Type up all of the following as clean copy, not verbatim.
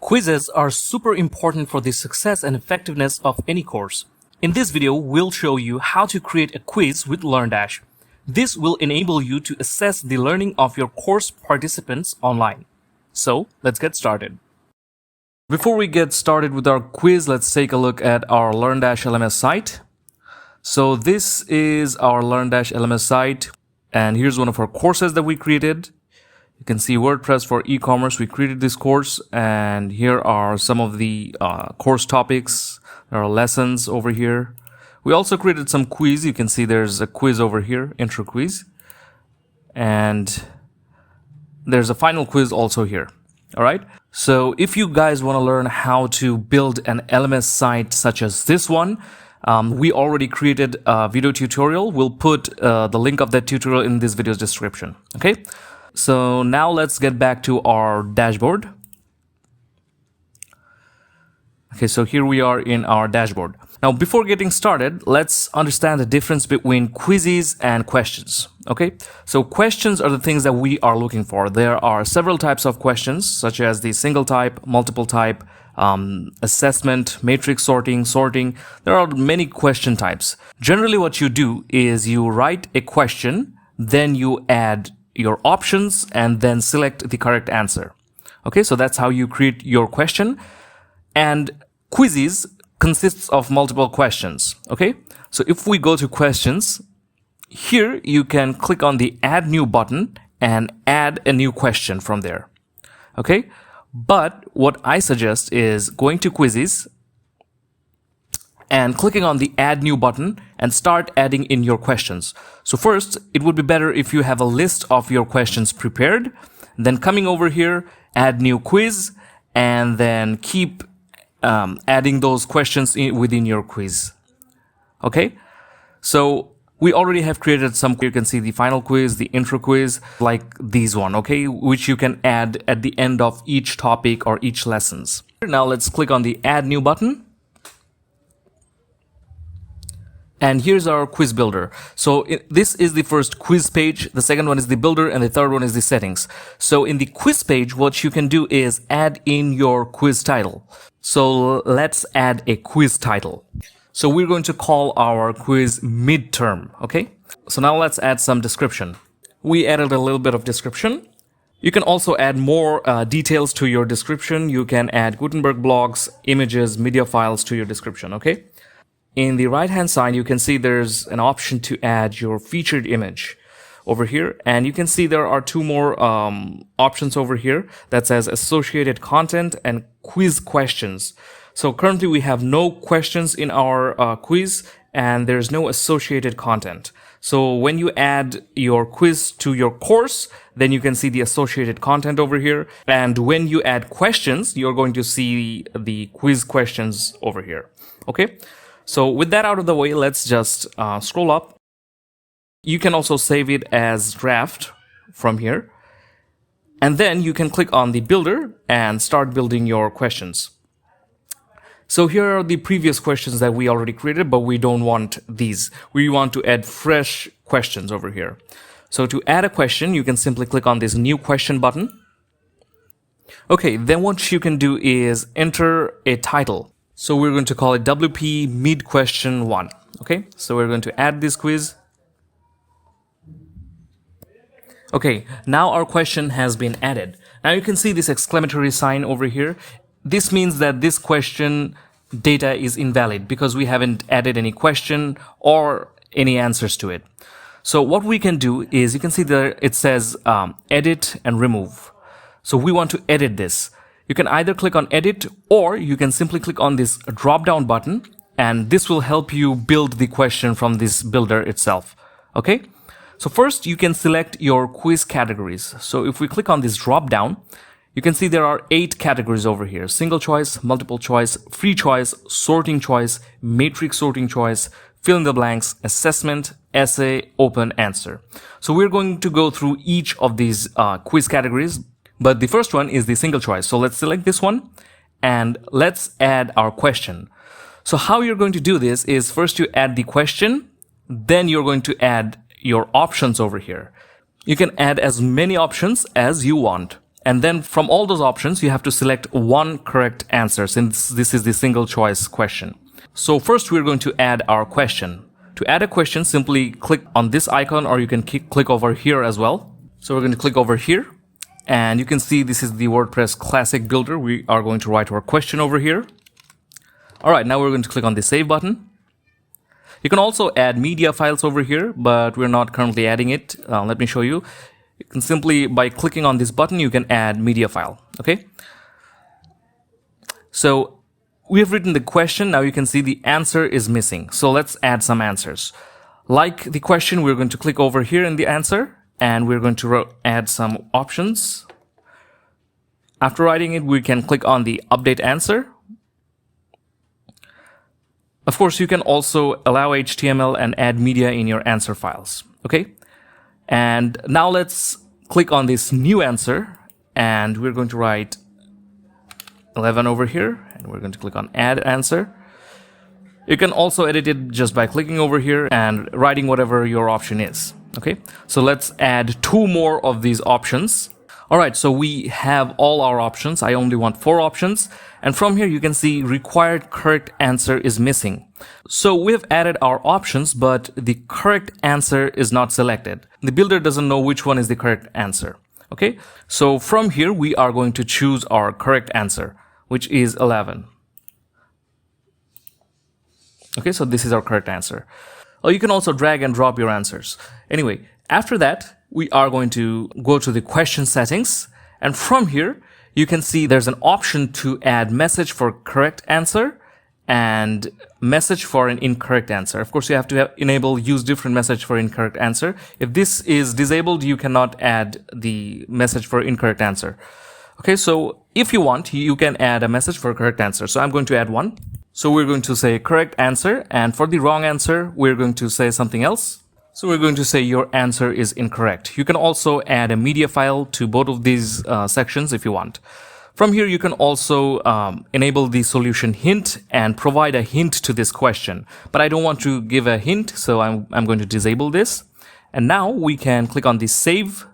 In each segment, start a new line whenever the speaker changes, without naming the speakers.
Quizzes are super important for the success and effectiveness of any course. In this video, we'll show you how to create a quiz with LearnDash. This will enable you to assess the learning of your course participants online. So, let's get started. Before we get started with our quiz, let's take a look at our LearnDash LMS site. So this is our LearnDash LMS site, and here's one of our courses that we created. You can see WordPress for e-commerce. We created this course, and here are some of the course topics. There are lessons over here. We also created some quiz. You can see there's a quiz over here, intro quiz, and there's a final quiz also here. All right. So if you guys want to learn how to build an LMS site such as this one, we already created a video tutorial. We'll put the link of that tutorial in this video's description. Okay. So now let's get back to our dashboard. Okay, so here we are in our dashboard. Now, before getting started, let's understand the difference between quizzes and questions. Okay, so questions are the things that we are looking for. There are several types of questions, such as the single type, multiple type, assessment, matrix sorting. There are many question types. Generally, what you do is you write a question, then you add your options and then select the correct answer. Okay, so that's how you create your question. And quizzes consists of multiple questions. Okay, so if we go to questions, here you can click on the add new button and add a new question from there. Okay, but what I suggest is going to quizzes and clicking on the add new button and start adding in your questions. So first, it would be better if you have a list of your questions prepared, then coming over here, add new quiz, and then keep adding those questions within your quiz. Okay, so we already have created some. You can see the final quiz, the intro quiz, like these one, okay, which you can add at the end of each topic or each lessons. Now let's click on the add new button. And here's our quiz builder. So this is the first quiz page. The second one is the builder, and the third one is the settings. So in the quiz page, what you can do is add in your quiz title. So let's add a quiz title. So we're going to call our quiz midterm. Okay. So now let's add some description. We added a little bit of description. You can also add more details to your description. You can add Gutenberg blocks, images, media files to your description. Okay. In the right-hand side, you can see there's an option to add your featured image over here. And you can see there are two more options over here that says associated content and quiz questions. So currently we have no questions in our quiz, and there's no associated content. So when you add your quiz to your course, then you can see the associated content over here. And when you add questions, you're going to see the quiz questions over here. Okay. So with that out of the way, let's just scroll up. You can also save it as draft from here. And then you can click on the builder and start building your questions. So here are the previous questions that we already created, but we don't want these. We want to add fresh questions over here. So to add a question, you can simply click on this new question button. Okay, then what you can do is enter a title. So we're going to call it WP Mid Question 1. Okay, so we're going to add this quiz. Okay, now our question has been added. Now you can see this exclamatory sign over here. This means that this question data is invalid because we haven't added any question or any answers to it. So what we can do is, you can see there it says edit and remove. So we want to edit this. You can either click on edit, or you can simply click on this drop down button, and this will help you build the question from this builder itself. Okay. So first you can select your quiz categories. So if we click on this drop down, you can see there are 8 categories over here: single choice, multiple choice, free choice, sorting choice, matrix sorting choice, fill in the blanks, assessment, essay, open, answer. So we're going to go through each of these quiz categories. But the first one is the single choice. So let's select this one and let's add our question. So how you're going to do this is, first you add the question, then you're going to add your options over here. You can add as many options as you want. And then from all those options, you have to select one correct answer since this is the single choice question. So first we're going to add our question. To add a question, simply click on this icon, or you can click over here as well. So we're going to click over here, and you can see this is the WordPress Classic Builder. We are going to write our question over here. All right, now we're going to click on the Save button. You can also add media files over here, but we're not currently adding it. Let me show you. You can simply, by clicking on this button, you can add media file, okay? So we have written the question. Now you can see the answer is missing. So let's add some answers. Like the question, we're going to click over here in the answer, and we're going to add some options. After writing it, we can click on the update answer. Of course, you can also allow HTML and add media in your answer files, okay? And now let's click on this new answer, and we're going to write 11 over here, and we're going to click on add answer. You can also edit it just by clicking over here and writing whatever your option is, okay? So let's add 2 more of these options. All right, so we have all our options. I only want 4 options. And from here, you can see required correct answer is missing. So we've added our options, but the correct answer is not selected. The builder doesn't know which one is the correct answer. Okay, so from here, we are going to choose our correct answer, which is 11. Okay, so this is our correct answer. Or you can also drag and drop your answers. Anyway, after that, we are going to go to the question settings, and from here you can see there's an option to add message for correct answer and message for an incorrect answer. Of course, you have to enable use different message for incorrect answer. If this is disabled, you cannot add the message for incorrect answer. Okay, so if you want, you can add a message for correct answer. So I'm going to add one. So we're going to say correct answer, and for the wrong answer, we're going to say something else. So we're going to say your answer is incorrect. You can also add a media file to both of these sections if you want. From here, you can also enable the solution hint and provide a hint to this question. But I don't want to give a hint, so I'm going to disable this. And now we can click on the Save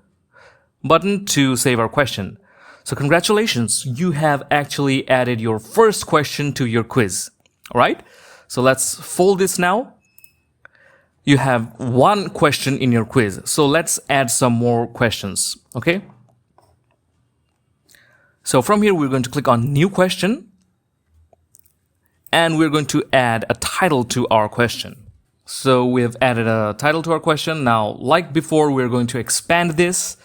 button to save our question. So congratulations, you have actually added your first question to your quiz. All right, so let's fold this now. You have 1 question in your quiz. So let's add some more questions, okay? So from here, we're going to click on New Question, and we're going to add a title to our question. So we have added a title to our question. Now, like before, we're going to expand this.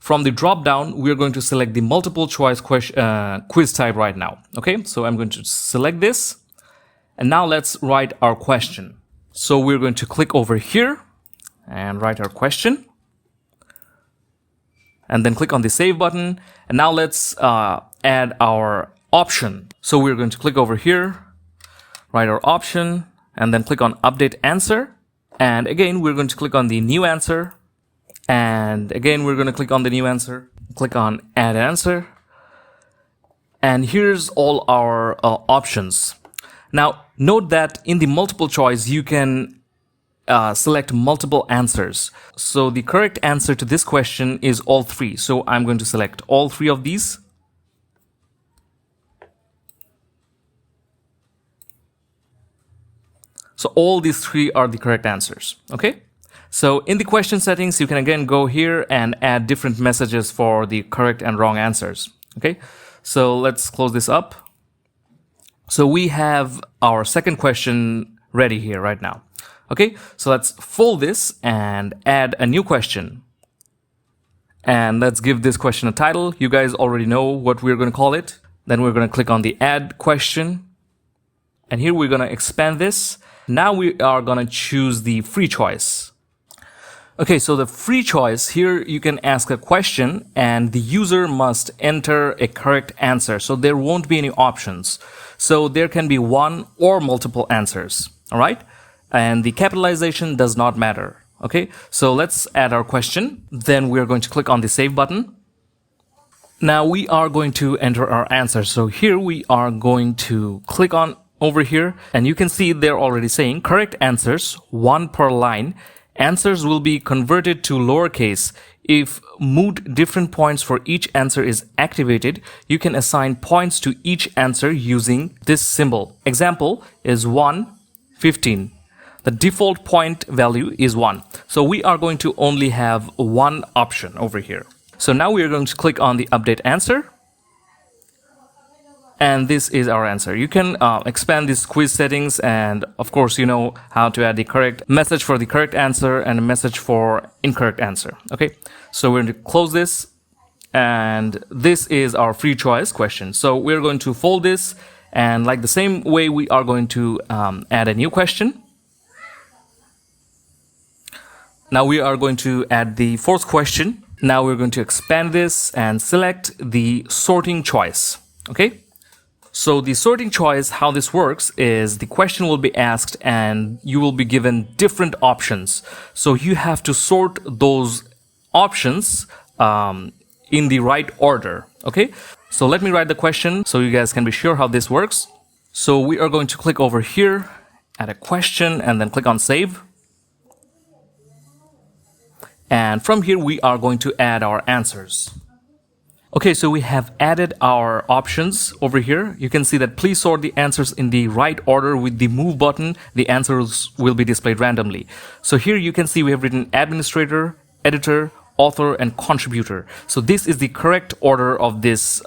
From the drop-down, we're going to select the multiple choice quiz type right now, okay? So I'm going to select this, and now let's write our question. So we're going to click over here and write our question, and then click on the Save button. And now let's add our option. So we're going to click over here, write our option, and then click on Update Answer. And again, we're going to click on the New Answer. And again, we're going to click on the New Answer, click on Add Answer. And here's all our options. Now, note that in the multiple choice, you can select multiple answers. So the correct answer to this question is all 3. So I'm going to select all 3 of these. So all these 3 are the correct answers, okay? So in the question settings, you can again go here and add different messages for the correct and wrong answers, okay? So let's close this up. So we have our second question ready here right now. Okay, so let's fold this and add a new question. And let's give this question a title. You guys already know what we're going to call it. Then we're going to click on the Add Question. And here we're going to expand this. Now we are going to choose the free choice. Okay, so the free choice, here you can ask a question and the user must enter a correct answer. So there won't be any options. So there can be 1 or multiple answers, all right? And the capitalization does not matter, okay? So let's add our question. Then we're going to click on the Save button. Now we are going to enter our answer. So here we are going to click on over here, and you can see they're already saying correct answers, 1 per line, Answers will be converted to lowercase. If mood different points for each answer is activated, you can assign points to each answer using this symbol. Example is 1, 15. The default point value is 1. So we are going to only have one option over here. So now we are going to click on the update answer. And this is our answer. You can expand these quiz settings, and of course you know how to add the correct message for the correct answer and a message for incorrect answer. Okay, so we're going to close this, and this is our free choice question. So we're going to fold this, and like the same way we are going to add a new question. Now we are going to add the fourth question. Now we're going to expand this and select the sorting choice. Okay. So the sorting choice, how this works is the question will be asked and you will be given different options. So you have to sort those options in the right order. Okay. So let me write the question so you guys can be sure how this works. So we are going to click over here, add a question, and then click on save. And from here, we are going to add our answers. Okay, so we have added our options over here. You can see that please sort the answers in the right order. With the move button, the answers will be displayed randomly. So here you can see we have written administrator, editor, author, and contributor. So this is the correct order of this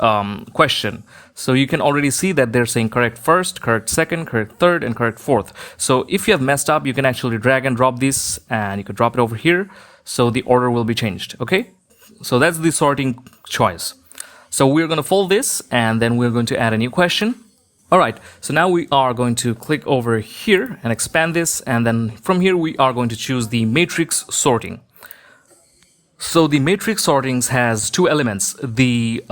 question. So you can already see that they're saying correct first, correct second, correct third, and correct fourth. So if you have messed up, you can actually drag and drop this, and you could drop it over here. So the order will be changed. Okay. So that's the sorting choice. So we're going to fold this, and then we're going to add a new question. All right. So now we are going to click over here and expand this. And then from here, we are going to choose the matrix sorting. So the matrix sortings has two elements, the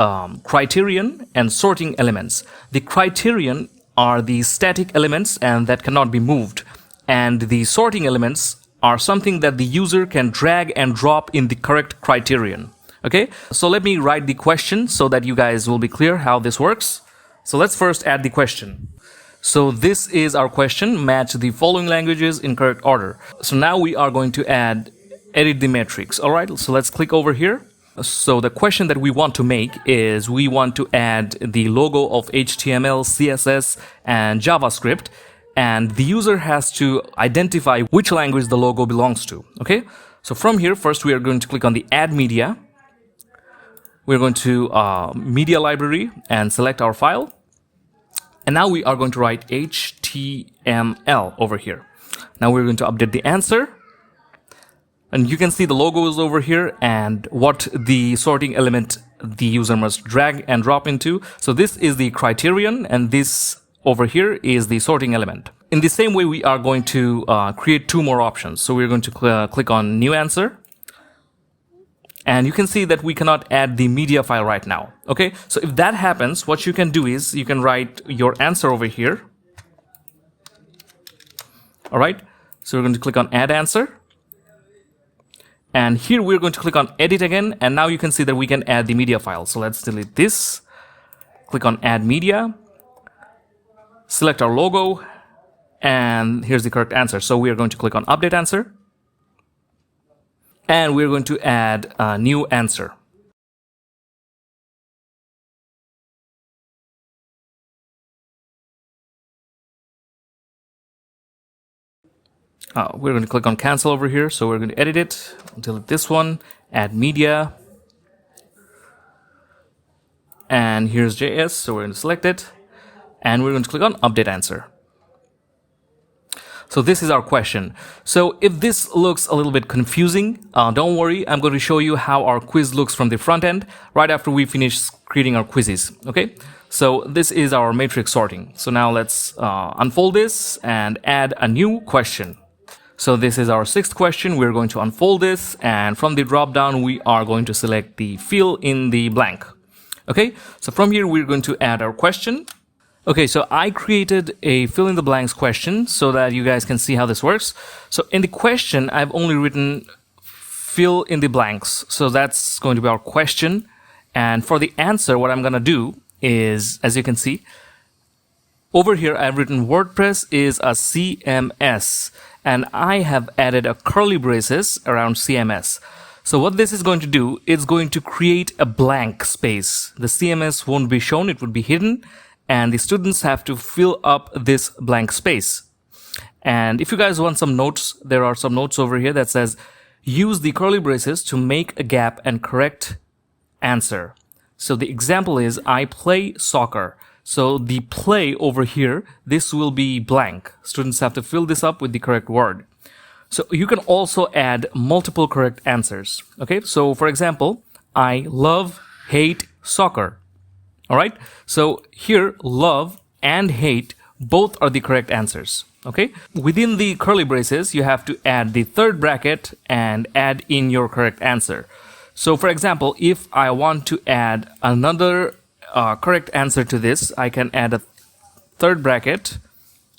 criterion and sorting elements. The criterion are the static elements and that cannot be moved. And the sorting elements are something that the user can drag and drop in the correct criterion. Okay, so let me write the question so that you guys will be clear how this works. So let's first add the question. So this is our question, match the following languages in correct order. So now we are going to edit the matrix. All right, so let's click over here. So the question that we want to make is we want to add the logo of HTML, CSS, and JavaScript. And the user has to identify which language the logo belongs to. Okay, so from here, first we are going to click on the add media. We're going to media library and select our file. And now we are going to write HTML over here. Now we're going to update the answer. And you can see the logo is over here and what the sorting element the user must drag and drop into. So this is the criterion, and this over here is the sorting element. In the same way, we are going to create two more options. So we're going to click on new answer. And you can see that we cannot add the media file right now. Okay, so if that happens, what you can do is you can write your answer over here. All right, so we're going to click on add answer. And here we're going to click on edit again. And now you can see that we can add the media file. So let's delete this. Click on add media. Select our logo. And here's the correct answer. So we are going to click on update answer. And we're going to add a new answer. We're going to click on cancel over here. So we're going to edit it, delete this one, add media. And here's JS. So we're going to select it. And we're going to click on update answer. So this is our question. So if this looks a little bit confusing, don't worry. I'm going to show you how our quiz looks from the front end right after we finish creating our quizzes. Okay. So this is our matrix sorting. So now let's unfold this and add a new question. So this is our sixth question. We're going to unfold this, and from the drop down, we are going to select the fill in the blank. Okay. So from here, we're going to add our question. Okay, so I created a fill in the blanks question so that you guys can see how this works. So in the question, I've only written fill in the blanks. So that's going to be our question. And for the answer, what I'm going to do is, as you can see, over here, I've written WordPress is a CMS. and I have added a curly braces around CMS. So what this is going to do, it's going to create a blank space. The CMS won't be shown, it would be hidden, and the students have to fill up this blank space. And if you guys want some notes, there are some notes over here that says, use the curly braces to make a gap and correct answer. So the example is, I play soccer. So the play over here, this will be blank. Students have to fill this up with the correct word. So you can also add multiple correct answers. Okay, so for example, I love, hate soccer. All right, so here, love and hate, both are the correct answers. Okay, within the curly braces, you have to add the third bracket and add in your correct answer. So for example, if I want to add another correct answer to this, I can add a third bracket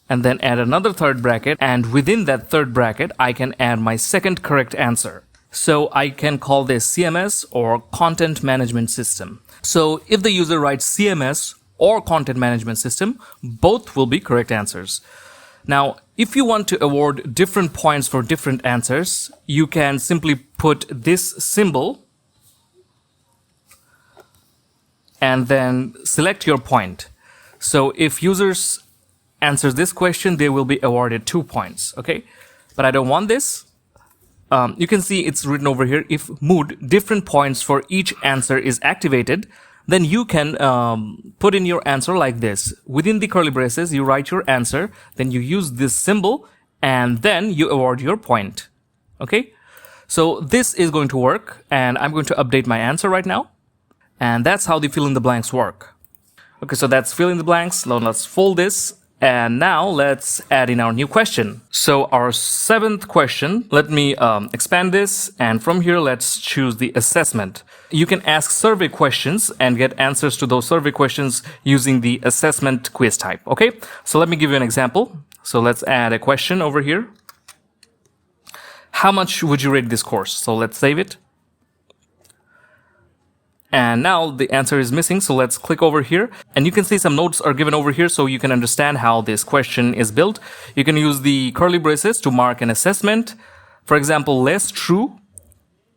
and then add another third bracket, and within that third bracket I can add my second correct answer. So I can call this CMS or Content Management System. So if the user writes CMS or Content Management System, both will be correct answers. Now, if you want to award different points for different answers, you can simply put this symbol and then select your point. So if users answers this question, they will be awarded 2 points, okay? But I don't want this. You can see it's written over here, if mood different points for each answer is activated, then you can put in your answer like this. Within the curly braces, you write your answer, then you use this symbol, and then you award your point, okay? So this is going to work, and I'm going to update my answer right now. And that's how the fill in the blanks work. Okay, so that's fill in the blanks. Now let's fold this. And now let's add in our new question. So our 7th question, let me expand this, and from here let's choose the assessment. You can ask survey questions and get answers to those survey questions using the assessment quiz type, okay? So let me give you an example. So let's add a question over here. How much would you rate this course? So let's save it. And now the answer is missing, so let's click over here. And you can see some notes are given over here so you can understand how this question is built. You can use the curly braces to mark an assessment. For example, less true,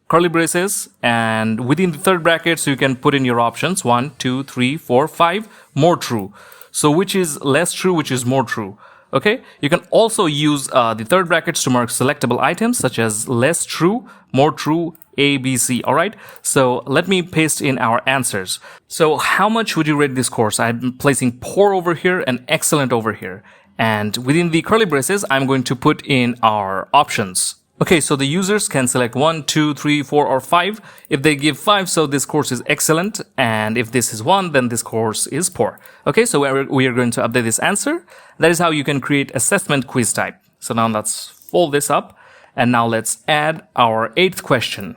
curly braces, and within the third bracket, so you can put in your options, 1, 2, 3, 4, 5, more true. So which is less true, which is more true? Okay, you can also use the third brackets to mark selectable items such as less true, more true, A, B, C. All right, so let me paste in our answers. So how much would you rate this course? I'm placing poor over here and excellent over here. And within the curly braces, I'm going to put in our options. Okay, so the users can select 1, 2, 3, 4, or 5. If they give 5, so this course is excellent. And if this is 1, then this course is poor. Okay, so we are going to update this answer. That is how you can create assessment quiz type. So now let's fold this up. And now let's add our 8th question.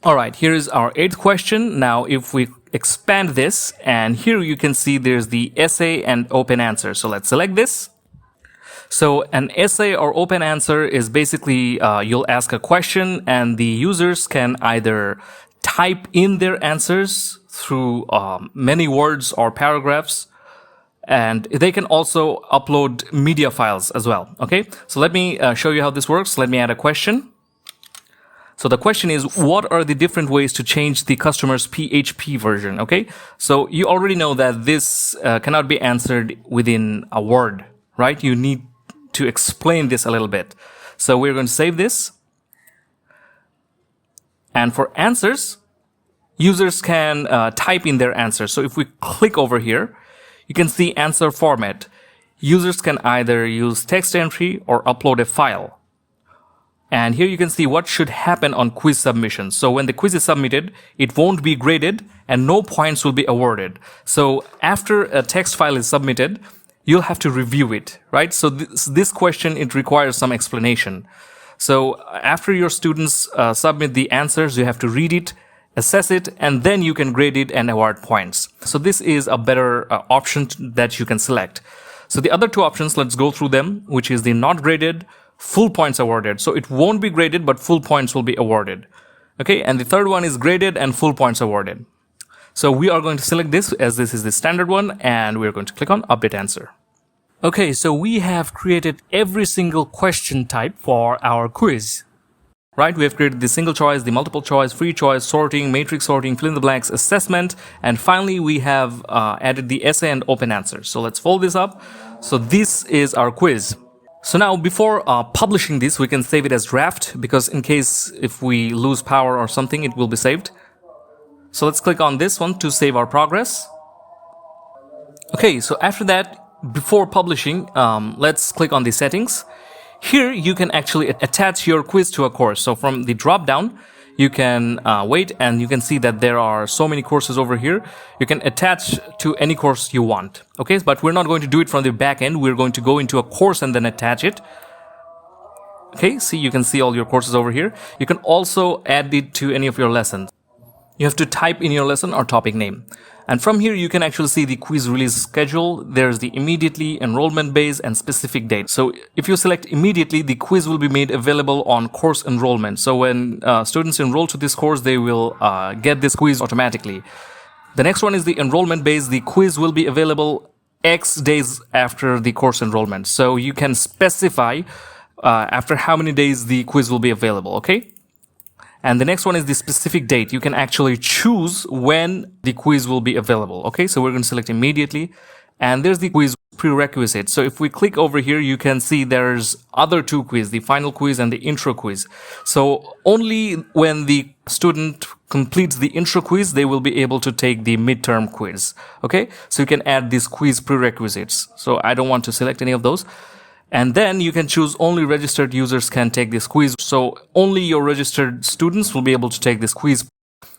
All right, here is our 8th question. Now, if we expand this, and here you can see there's the essay and open answer. So let's select this. So an essay or open answer is basically you'll ask a question and the users can either type in their answers through many words or paragraphs, and they can also upload media files as well. Okay, so let me show you how this works. Let me add a question. So the question is, what are the different ways to change the customer's PHP version? Okay, so you already know that this cannot be answered within a word, right? You need to explain this a little bit. So we're going to save this. And for answers, users can type in their answers. So if we click over here, you can see answer format. Users can either use text entry or upload a file. And here you can see what should happen on quiz submission. So when the quiz is submitted, it won't be graded and no points will be awarded. So after a text file is submitted, you'll have to review it, right? So this question, it requires some explanation. So after your students submit the answers, you have to read it, assess it, and then you can grade it and award points. So this is a better option that you can select. So the other two options, let's go through them, which is the not graded, full points awarded. So it won't be graded, but full points will be awarded. Okay, and the third one is graded and full points awarded. So we are going to select this as this is the standard one, and we're going to click on update answer. Okay, so we have created every single question type for our quiz. Right, we have created the single choice, the multiple choice, free choice, sorting, matrix sorting, fill in the blanks, assessment, and finally we have added the essay and open answers. So let's fold this up. So this is our quiz. So now before publishing this, we can save it as draft because in case if we lose power or something, it will be saved. So let's click on this one to save our progress. Okay, so after that, before publishing, let's click on the settings. Here you can actually attach your quiz to a course. So from the drop down, you can wait and you can see that there are so many courses over here. You can attach to any course you want. Okay, but we're not going to do it from the back end. We're going to go into a course and then attach it. Okay, see, you can see all your courses over here. You can also add it to any of your lessons. You have to type in your lesson or topic name. And from here, you can actually see the quiz release schedule. There's the immediately, enrollment base, and specific date. So if you select immediately, the quiz will be made available on course enrollment. So when students enroll to this course, they will get this quiz automatically. The next one is the enrollment base. The quiz will be available X days after the course enrollment. So you can specify after how many days the quiz will be available, okay? And the next one is the specific date. You can actually choose when the quiz will be available. Okay, so we're going to select immediately. And there's the quiz prerequisite. So if we click over here, you can see there's other two quiz, the final quiz and the intro quiz. So only when the student completes the intro quiz, they will be able to take the midterm quiz. Okay, so you can add these quiz prerequisites. So I don't want to select any of those. And then you can choose only registered users can take this quiz. So only your registered students will be able to take this quiz.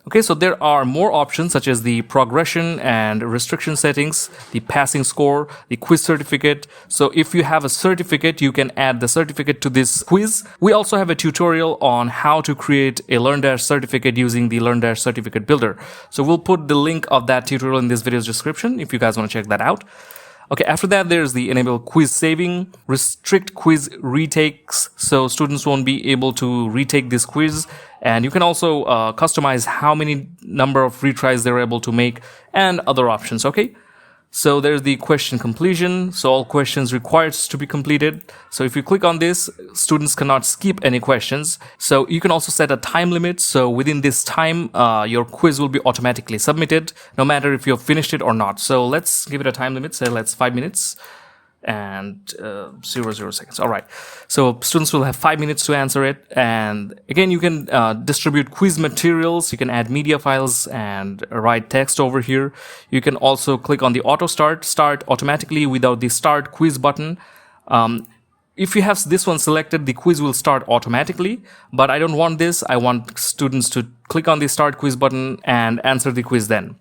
Okay, so there are more options such as the progression and restriction settings, the passing score, the quiz certificate. So if you have a certificate, you can add the certificate to this quiz. We also have a tutorial on how to create a LearnDash certificate using the LearnDash certificate builder. So we'll put the link of that tutorial in this video's description if you guys want to check that out. Okay, after that, there's the enable quiz saving, restrict quiz retakes, so students won't be able to retake this quiz. And you can also customize how many number of retries they're able to make and other options, okay? So there's the question completion. So all questions required to be completed. So if you click on this, students cannot skip any questions. So you can also set a time limit. So within this time, your quiz will be automatically submitted, no matter if you've finished it or not. So let's give it a time limit. Say let's 5 minutes and 0 seconds. All right. So students will have 5 minutes to answer it. And again, you can distribute quiz materials. You can add media files and write text over here. You can also click on the auto start automatically without the start quiz button. If you have this one selected, the quiz will start automatically, but I don't want this. I want students to click on the start quiz button and answer the quiz then.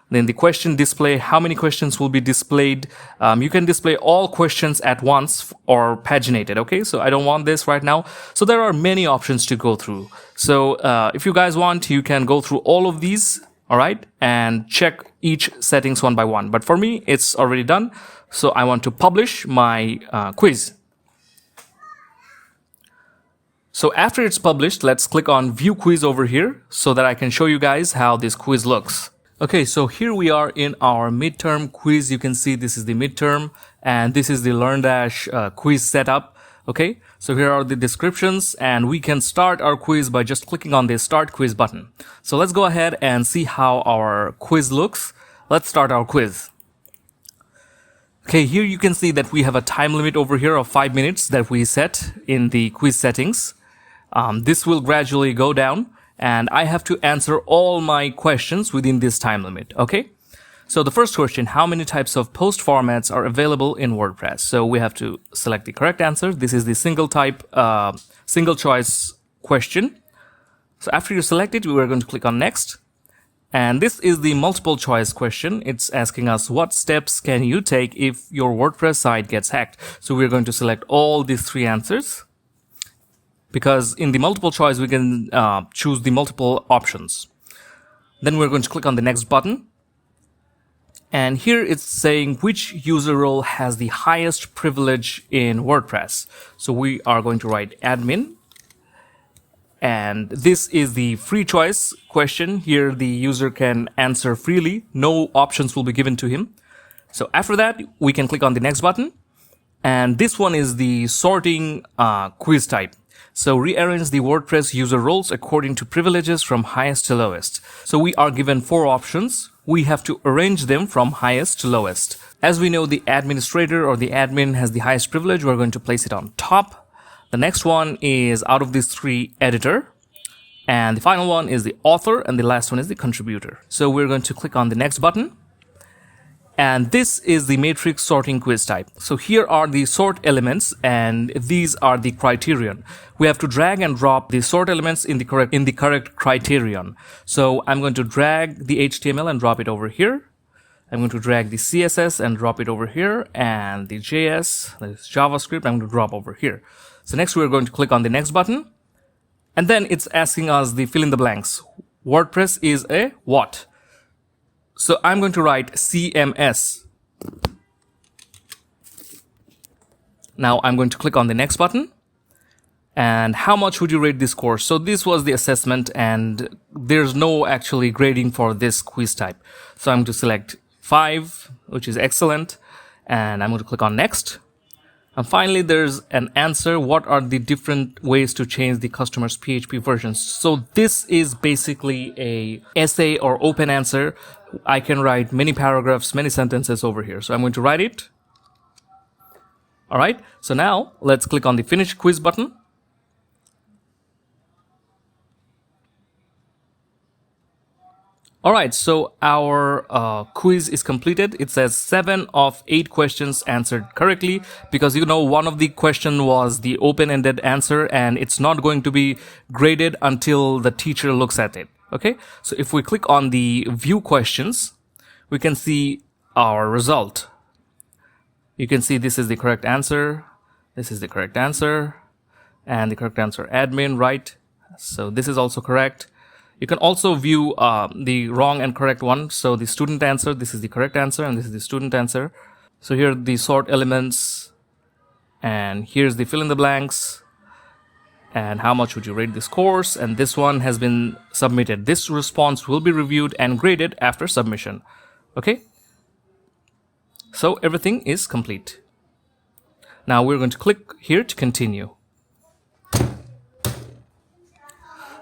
Then the question display, how many questions will be displayed? You can display all questions at once or paginated, okay? So I don't want this right now. So there are many options to go through. So if you guys want, you can go through all of these, all right? And check each settings one by one. But for me, it's already done. So I want to publish my quiz. So after it's published, let's click on View Quiz over here so that I can show you guys how this quiz looks. Okay, so here we are in our midterm quiz. You can see this is the midterm and this is the LearnDash quiz setup. Okay, so here are the descriptions and we can start our quiz by just clicking on the Start Quiz button. So let's go ahead and see how our quiz looks. Let's start our quiz. Okay, here you can see that we have a time limit over here of 5 minutes that we set in the quiz settings. This will gradually go down. And I have to answer all my questions within this time limit, okay? So the first question, how many types of post formats are available in WordPress? So we have to select the correct answer. This is the single choice question. So after you select it, we are going to click on next. And this is the multiple choice question. It's asking us what steps can you take if your WordPress site gets hacked? So we're going to select all these three answers. Because in the multiple choice, we can choose the multiple options. Then we're going to click on the next button. And here it's saying which user role has the highest privilege in WordPress. So we are going to write admin. And this is the free choice question. Here the user can answer freely. No options will be given to him. So after that, we can click on the next button. And this one is the sorting quiz type. So rearrange the WordPress user roles according to privileges from highest to lowest. So we are given 4 options. We have to arrange them from highest to lowest. As we know, the administrator or the admin has the highest privilege. We're going to place it on top. The next one is, out of these 3, editor. And the final one is the author, and the last one is the contributor. So we're going to click on the next button. And this is the matrix sorting quiz type. So here are the sort elements, and these are the criterion. We have to drag and drop the sort elements in the correct criterion. So I'm going to drag the HTML and drop it over here. I'm going to drag the CSS and drop it over here, and the JS, that is JavaScript, I'm going to drop over here. So next we're going to click on the next button, and then it's asking us the fill in the blanks. WordPress is a what? So I'm going to write CMS. Now I'm going to click on the next button. And how much would you rate this course? So this was the assessment, and there's no actually grading for this quiz type. So I'm going to select 5, which is excellent. And I'm going to click on next. And finally, there's an answer. What are the different ways to change the customer's PHP versions? So this is basically a essay or open answer. I can write many paragraphs, many sentences over here. So I'm going to write it. All right. So now let's click on the finish quiz button. All right, so our quiz is completed. It says 7 of 8 questions answered correctly, because one of the question was the open-ended answer, and it's not going to be graded until the teacher looks at it. Okay, so if we click on the view questions, we can see our result. You can see this is the correct answer, this is the correct answer, and the correct answer admin, right? So this is also correct. You can also view the wrong and correct one. So the student answer, this is the correct answer, and this is the student answer. So here are the sort elements, and here's the fill in the blanks, and how much would you rate this course, and this one has been submitted. This response will be reviewed and graded after submission. Okay? So everything is complete. Now we're going to click here to continue.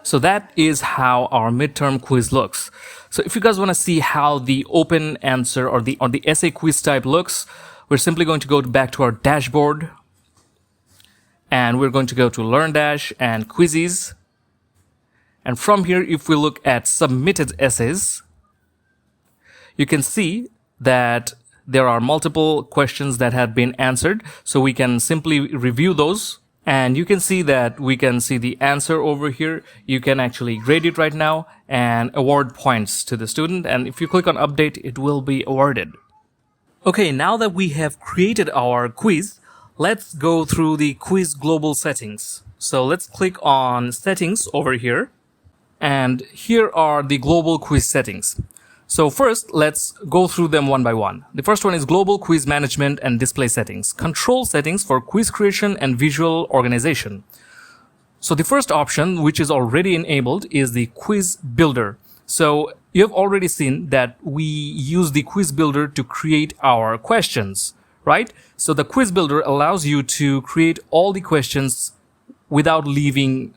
So that is how our midterm quiz looks. So if you guys want to see how the open answer or the essay quiz type looks, we're simply going to go back to our dashboard, and we're going to go to LearnDash and quizzes. And from here, if we look at submitted essays, you can see that there are multiple questions that have been answered. So we can simply review those. And you can see that we can see the answer over here. You can actually grade it right now and award points to the student. And if you click on update, it will be awarded. Okay, now that we have created our quiz, let's go through the quiz global settings. So let's click on settings over here. And here are the global quiz settings. So first, let's go through them one by one. The first one is global quiz management and display settings. Control settings for quiz creation and visual organization. So the first option, which is already enabled, is the quiz builder. So you have already seen that we use the quiz builder to create our questions, right? So the quiz builder allows you to create all the questions without leaving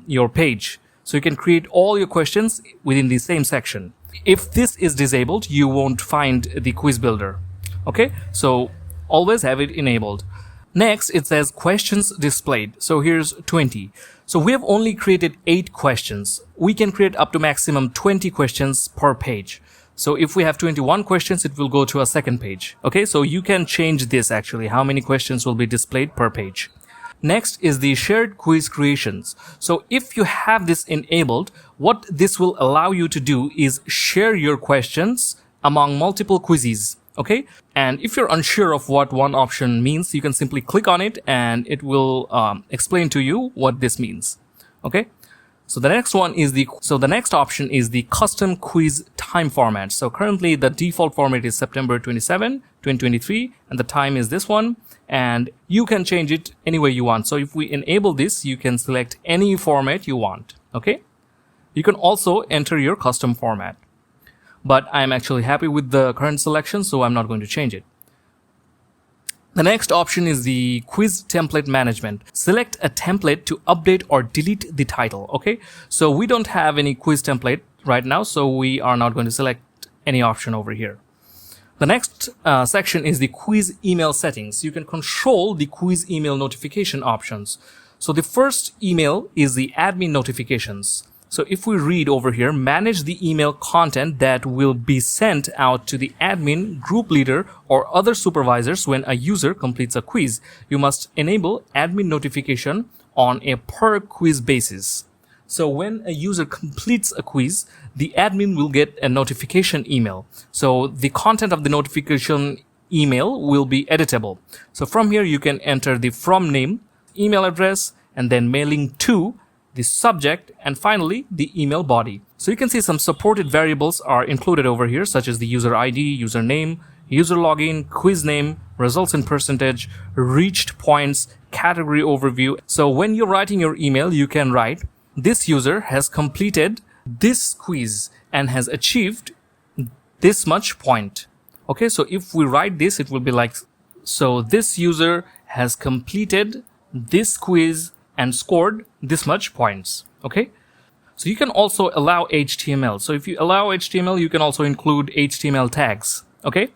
your page. So you can create all your questions within the same section. If this is disabled, you won't find the quiz builder. Okay, so always have it enabled. Next, it says questions displayed. So here's 20. So we have only created 8 questions. We can create up to maximum 20 questions per page. So if we have 21 questions, it will go to a second page. Okay, so you can change this actually, how many questions will be displayed per page. Next is the shared quiz creations. So if you have this enabled, what this will allow you to do is share your questions among multiple quizzes. Okay. And if you're unsure of what one option means, you can simply click on it and it will explain to you what this means. Okay. So the next option is the custom quiz time format. So currently the default format is September 27, 2023, and the time is this one. And you can change it any way you want. So if we enable this, you can select any format you want. Okay. You can also enter your custom format. But I'm actually happy with the current selection, so I'm not going to change it. The next option is the quiz template management. Select a template to update or delete the title. Okay, so we don't have any quiz template right now, so we are not going to select any option over here. The next section is the quiz email settings. You can control the quiz email notification options. So the first email is the admin notifications. So if we read over here, manage the email content that will be sent out to the admin, group leader, or other supervisors when a user completes a quiz. You must enable admin notification on a per quiz basis. So when a user completes a quiz, the admin will get a notification email. So the content of the notification email will be editable. So from here, you can enter the from name, email address, and then mailing to, the subject, and finally the email body. So you can see some supported variables are included over here, such as the user ID, username, user login, quiz name, results in percentage, reached points, category overview. So when you're writing your email, you can write, this user has completed this quiz and has achieved this much point. Okay, so if we write this, it will be like, so this user has completed this quiz and scored this much points. Okay, so you can also allow HTML. So if you allow HTML, you can also include HTML tags. Okay,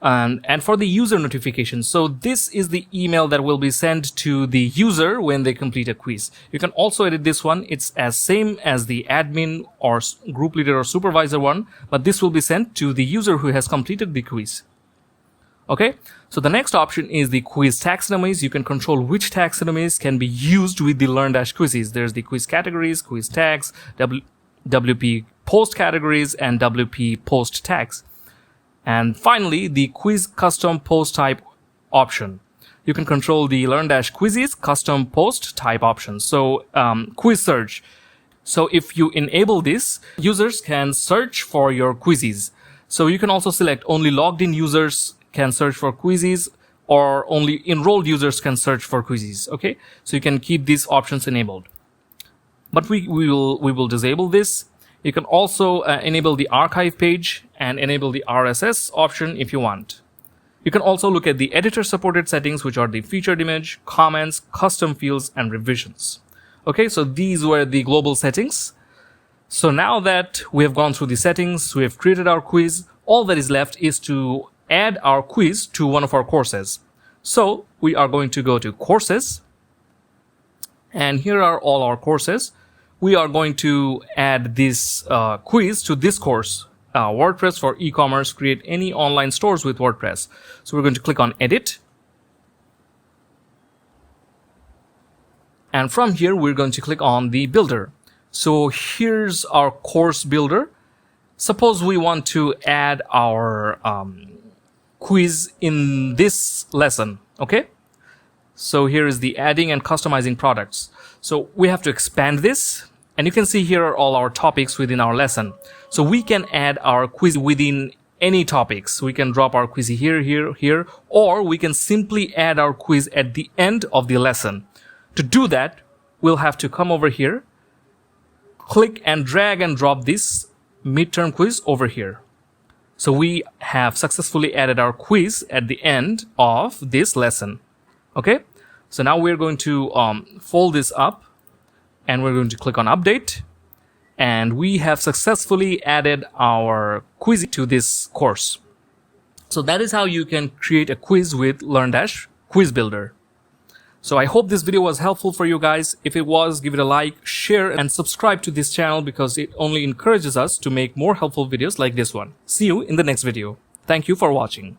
and for the user notification, so this is the email that will be sent to the user when they complete a quiz. You can also edit this one. It's as same as the admin or group leader or supervisor one, but this will be sent to the user who has completed the quiz. Okay, so the next option is the quiz taxonomies. You can control which taxonomies can be used with the LearnDash quizzes. There's the quiz categories, quiz tags, WP post categories, and WP post tags. And finally, the quiz custom post type option. You can control the LearnDash quizzes custom post type options. So quiz search. So if you enable this, users can search for your quizzes. So you can also select only logged in users can search for quizzes, or only enrolled users can search for quizzes. Okay, so you can keep these options enabled, but we will disable this. You can also enable the archive page and enable the RSS option if you want. You can also look at the editor supported settings, which are the featured image, comments, custom fields, and revisions. Okay, so these were the global settings. So now that we have gone through the settings, we have created our quiz, all that is left is to add our quiz to one of our courses. So we are going to go to courses, and here are all our courses. We are going to add this quiz to this course, WordPress for e-commerce, create any online stores with WordPress. So we're going to click on edit, and from here we're going to click on the builder. So here's our course builder. Suppose we want to add our quiz in this lesson. Okay, so here is the adding and customizing products. So we have to expand this, and you can see here are all our topics within our lesson. So we can add our quiz within any topics. We can drop our quiz here, or we can simply add our quiz at the end of the lesson. To do that, we'll have to come over here, click and drag and drop this midterm quiz over here. So we have successfully added our quiz at the end of this lesson. Okay, so now we're going to fold this up, and we're going to click on update, and we have successfully added our quiz to this course. So that is how you can create a quiz with LearnDash Quiz Builder. So I hope this video was helpful for you guys. If it was, give it a like, share, and subscribe to this channel, because it only encourages us to make more helpful videos like this one. See you in the next video. Thank you for watching.